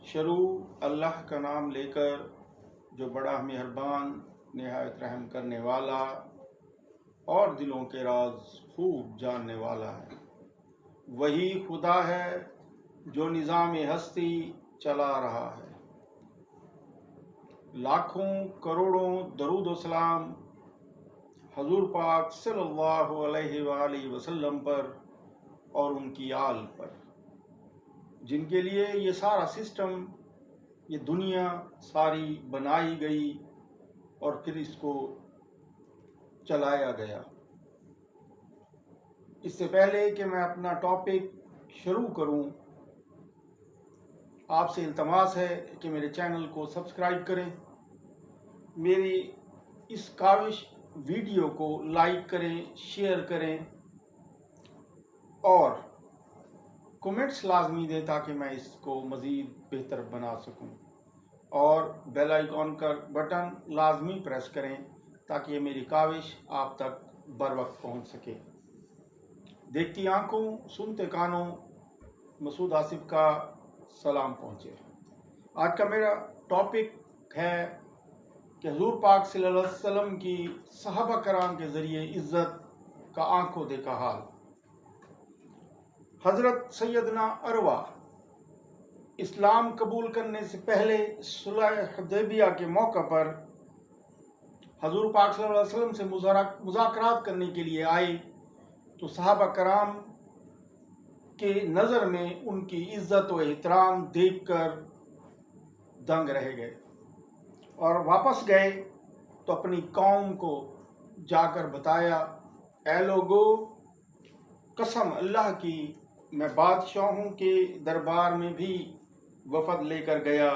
شروع اللہ کا نام لے کر جو بڑا مہربان نہایت رحم کرنے والا اور دلوں کے راز خوب جاننے والا ہے۔ وہی خدا ہے جو نظام ہستی چلا رہا ہے۔ لاکھوں کروڑوں درود و سلام حضور پاک صلی اللہ علیہ وآلہ وسلم پر اور ان کی آل پر، جن کے لیے یہ سارا سسٹم، یہ دنیا ساری بنائی گئی اور پھر اس کو چلایا گیا۔ اس سے پہلے کہ میں اپنا ٹاپک شروع کروں، آپ سے التماس ہے کہ میرے چینل کو سبسکرائب کریں، میری اس کاوش ویڈیو کو لائک کریں، شیئر کریں اور کومنٹس لازمی دیں تاکہ میں اس کو مزید بہتر بنا سکوں، اور بیل آئیکن کا بٹن لازمی پریس کریں تاکہ یہ میری کاوش آپ تک بر وقت پہنچ سکے۔ دیکھتی آنکھوں سنتے کانوں مسعود آصف کا سلام پہنچے۔ آج کا میرا ٹاپک ہے کہ حضور پاک صلی اللہ علیہ وسلم کی صحابہ کرام کے ذریعے عزت کا آنکھوں دیکھا حال۔ حضرت سیدنا عروہ اسلام قبول کرنے سے پہلے صلح حدیبیہ کے موقع پر حضور پاک صلی اللہ علیہ وسلم سے مذاکرات کرنے کے لیے آئے تو صحابہ کرام کے نظر میں ان کی عزت و احترام دیکھ کر دنگ رہ گئے، اور واپس گئے تو اپنی قوم کو جا کر بتایا، اے لوگو، قسم اللہ کی میں بادشاہوں کے دربار میں بھی وفد لے کر گیا،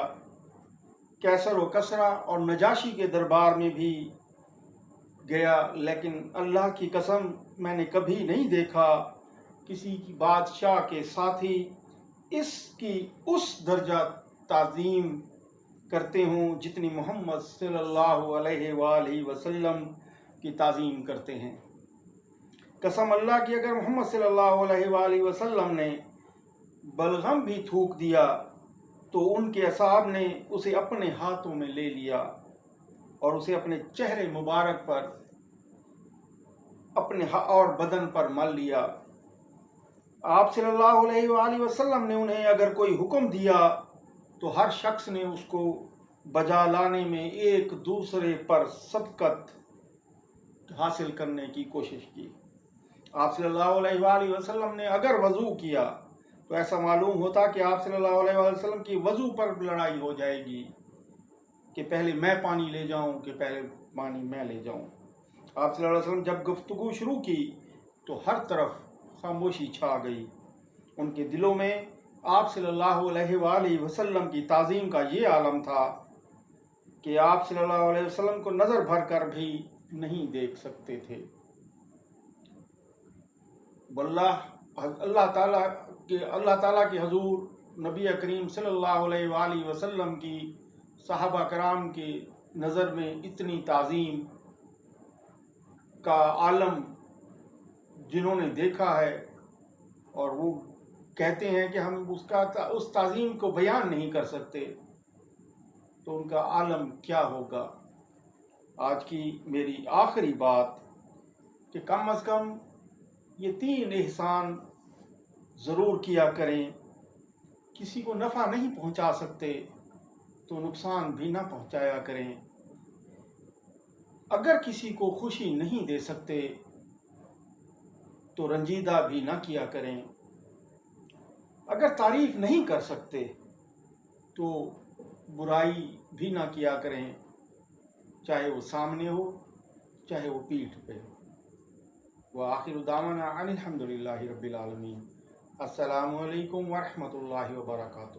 کیسر و کسرا اور نجاشی کے دربار میں بھی گیا، لیکن اللہ کی قسم میں نے کبھی نہیں دیکھا کسی کی بادشاہ کے ساتھی اس کی اس درجہ تعظیم کرتے ہوں جتنی محمد صلی اللہ علیہ وآلہ وسلم کی تعظیم کرتے ہیں۔ قسم اللہ کی اگر محمد صلی اللہ علیہ وآلہ وسلم نے بلغم بھی تھوک دیا تو ان کے اصحاب نے اسے اپنے ہاتھوں میں لے لیا اور اسے اپنے چہرے مبارک پر اپنے اور بدن پر مل لیا۔ آپ صلی اللہ علیہ وآلہ وسلم نے انہیں اگر کوئی حکم دیا تو ہر شخص نے اس کو بجا لانے میں ایک دوسرے پر سبقت حاصل کرنے کی کوشش کی۔ آپ صلی اللہ علیہ وآلہ وسلم نے اگر وضو کیا تو ایسا معلوم ہوتا کہ آپ صلی اللہ علیہ وآلہ وسلم کی وضو پر لڑائی ہو جائے گی کہ پہلے میں پانی لے جاؤں کہ پہلے پانی میں لے جاؤں۔ آپ صلی اللہ علیہ وسلم جب گفتگو شروع کی تو ہر طرف خاموشی چھا گئی۔ ان کے دلوں میں آپ صلی اللہ علیہ وآلہ وسلم کی تعظیم کا یہ عالم تھا کہ آپ صلی اللہ علیہ وسلم کو نظر بھر کر بھی نہیں دیکھ سکتے تھے۔ اللہ تعالیٰ کے حضور نبی کریم صلی اللہ علیہ وآلہ وسلم کی صحابہ کرام کی نظر میں اتنی تعظیم کا عالم جنہوں نے دیکھا ہے، اور وہ کہتے ہیں کہ ہم اس تعظیم کو بیان نہیں کر سکتے، تو ان کا عالم کیا ہوگا۔ آج کی میری آخری بات کہ کم از کم یہ 3 احسان ضرور کیا کریں۔ کسی کو نفع نہیں پہنچا سکتے تو نقصان بھی نہ پہنچایا کریں۔ اگر کسی کو خوشی نہیں دے سکتے تو رنجیدہ بھی نہ کیا کریں۔ اگر تعریف نہیں کر سکتے تو برائی بھی نہ کیا کریں، چاہے وہ سامنے ہو چاہے وہ پیٹھ پہ ہو۔ وآخر دعوانا ان الحمد للہ رب العالمین۔ السلام علیکم ورحمۃ اللہ وبرکاتہ۔